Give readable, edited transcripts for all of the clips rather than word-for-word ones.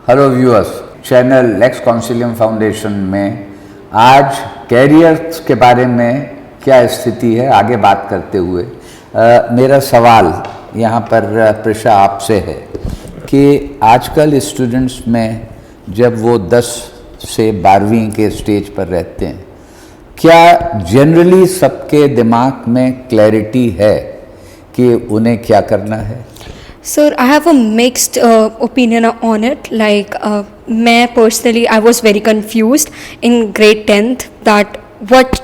Hello viewers, channel Lex Consilium foundation में आज carriers के बारे में क्या स्थिति है आगे बात करते हुए मेरा सवाल यहाँ पर प्रिशा आपसे है कि आजकल स्टूडेंट्स में जब वो 10 से 12वीं के स्टेज पर रहते हैं, क्या जनरली सबके दिमाग में क्लैरिटी है कि उन्हें क्या करना है? Sir, I have a mixed opinion on it. Like, मैं personally, I was very confused in grade 10th that what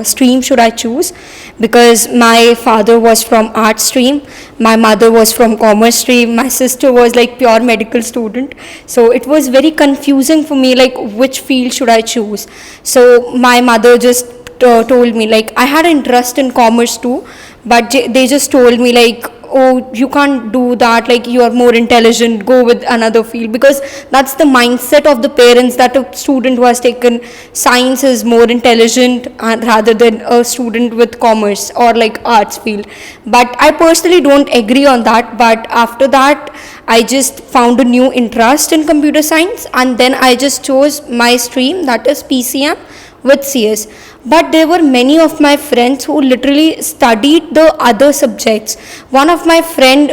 stream should I choose, because my father was from art stream, my mother was from commerce stream, my sister was like pure medical student. So it was very confusing for me, like which field should I choose. So my mother just told me, like, I had interest in commerce too, but they just told me like, oh, you can't do that, like you are more intelligent, go with another field, because that's the mindset of the parents, that a student who has taken science is more intelligent rather than a student with commerce or like arts field. But I personally don't agree on that. But after that, I just found a new interest in computer science, and then I just chose my stream, that is PCM with CS. But there were many of my friends who literally studied the other subjects. One of my friend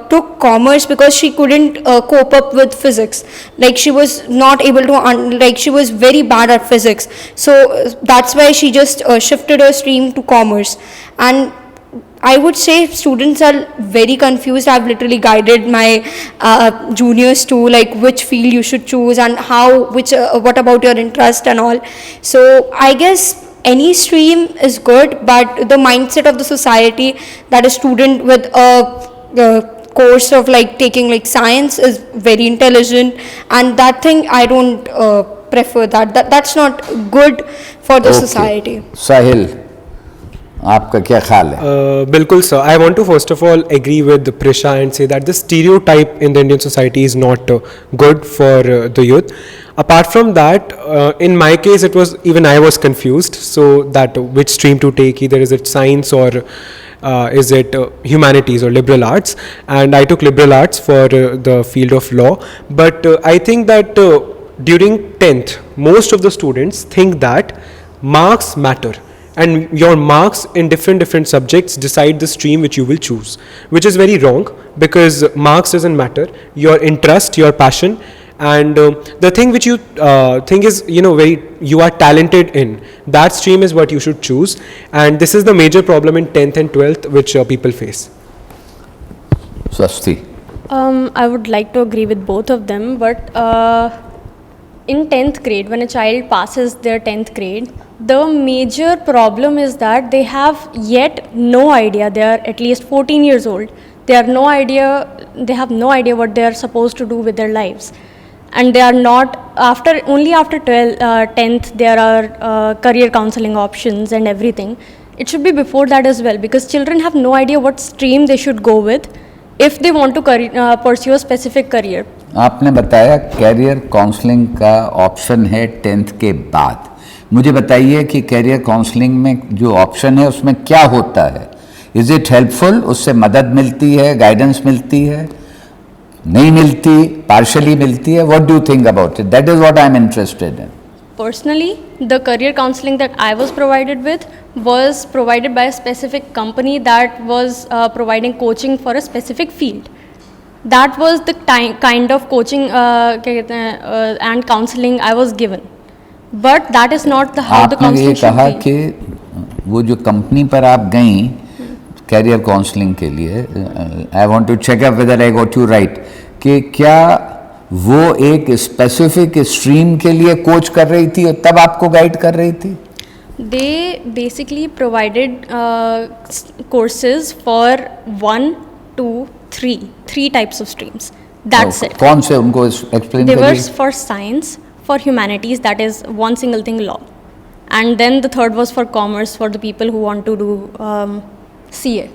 took commerce because she couldn't cope up with physics. Like she was not able to, like she was very bad at physics. So that's why she just shifted her stream to commerce. And I would say students are very confused. I've literally guided my juniors to like which field you should choose and how, what about your interest and all. So I guess any stream is good, but the mindset of the society that a student with a course of like taking like science is very intelligent, and that thing I don't prefer that. That's not good for the society. साहिल, आपका क्या ख्याल है? बिल्कुल sir, I want to first of all agree with Prisha and say that the stereotype in the Indian society is not good for the youth. Apart from that, in my case, it was even I was confused. So that which stream to take, either is it science or is it humanities or liberal arts, and I took liberal arts for the field of law. But I think that during 10th, most of the students think that marks matter, and your marks in different subjects decide the stream which you will choose, which is very wrong, because marks doesn't matter. Your interest, your passion, and the thing which you think is you are talented in, that stream is what you should choose. And this is the major problem in 10th and 12th which people face. Swasti, I would like to agree with both of them, but in 10th grade, when a child passes their 10th grade, the major problem is that they have yet no idea. They are at least 14 years old. They have no idea what they are supposed to do with their lives. And they are not, only after 10th there are career counseling options and everything. It should be before that as well, because children have no idea what stream they should go with if they want to pursue a specific career. आपने बताया career counselling का option है 10th के बाद. मुझे बताइए कि career counselling में जो ऑप्शन है उसमें क्या होता है? Is it helpful? उससे मदद मिलती है, गाइडेंस मिलती है, नहीं मिलती, पार्शली मिलती है? What do you think about it? That is what I am interested in. Personally, the career counseling that I was provided with was provided by a specific company that was providing coaching for a specific field. That was the kind of coaching and counseling I was given. But that is not how the counseling should be. आपने ये कहा कि वो जो company पर आप गई career counselling के लिए, I want to check up whether I got you right, कि क्या वो एक स्पेसिफिक स्ट्रीम के लिए कोच कर रही थी और तब आपको गाइड कर रही थी? They basically provided courses for 1, 2, 3 types of streams. That's it. कौन से, उनको एक्सप्लेन They were करिए. for science, for humanities, that is one single thing, law. And then the third was for commerce, for the people who want to do CA,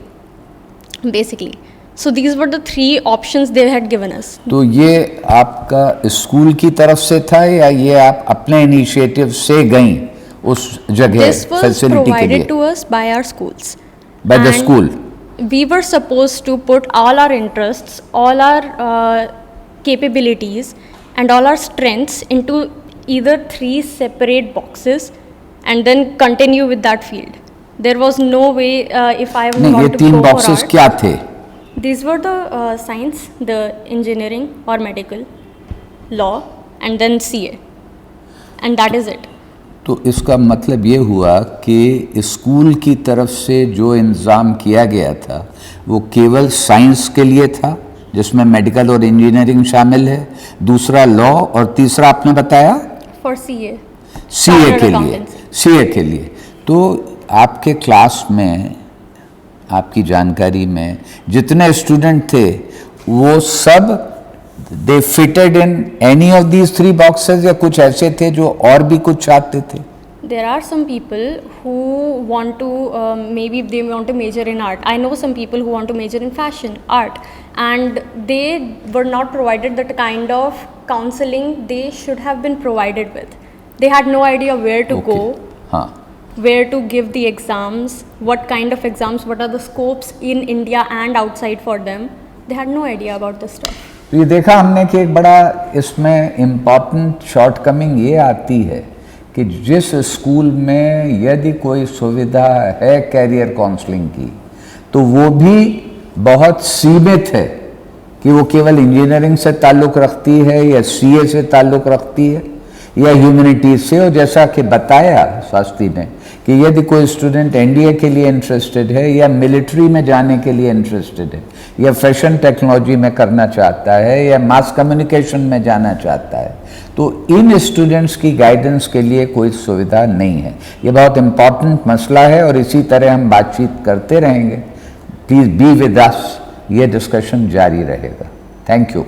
basically. So these were the 3 options they had given us. तो ये आपका school की तरफ से था या ये आप अपने इनिशिएटिव से गई उस जगह This was फैसिलिटी के लिए? provided to us by our schools. By the And school. We were supposed to put all our interests, all our capabilities and all our strengths into either 3 separate boxes and then continue with that field. There was no way if I नहीं, ये want to 3 go for boxes art. क्या थे? These were the science, the engineering or medical, law, and then CA, and that is it. तो इसका मतलब ये हुआ कि स्कूल की तरफ से जो इंतज़ाम किया गया था वो केवल साइंस के लिए था, जिसमें मेडिकल और इंजीनियरिंग शामिल है, दूसरा लॉ, और तीसरा आपने बताया For CA. सीए Chartered के लिए, accountancy. सीए के लिए। तो आपके क्लास में, आपकी जानकारी में जितने स्टूडेंट थे वो सब they fitted in any of these 3 boxes, या कुछ ऐसे थे जो और भी कुछ चाहते थे? There are some people who want to maybe they want to major in art. I know some people who want to major in fashion, art, and they were not provided that kind of counseling they should have been provided with. They had no idea where to go, हाँ, where to give the exams, what kind of exams, what are the scopes in India and outside for them. They had no idea about this stuff. तो ये देखा हमने कि एक बड़ा इसमें important shortcoming ये आती है कि जिस स्कूल में यदि कोई सुविधा है कैरियर काउंसलिंग की, तो वो भी बहुत सीमित है कि वो केवल इंजीनियरिंग से ताल्लुक़ रखती है या सीए से ताल्लुक़ रखती है या ह्यूमैनिटीज़ से। और जैसा कि बताया शास्त्री ने कि यदि कोई स्टूडेंट एनडीए के लिए इंटरेस्टेड है या मिलिट्री में जाने के लिए इंटरेस्टेड है या फैशन टेक्नोलॉजी में करना चाहता है या मास कम्युनिकेशन में जाना चाहता है, तो इन स्टूडेंट्स की गाइडेंस के लिए कोई सुविधा नहीं है। ये बहुत इम्पॉर्टेंट मसला है और इसी तरह हम बातचीत करते रहेंगे। प्लीज़ बी विद अस, ये डिस्कशन जारी रहेगा। Thank you.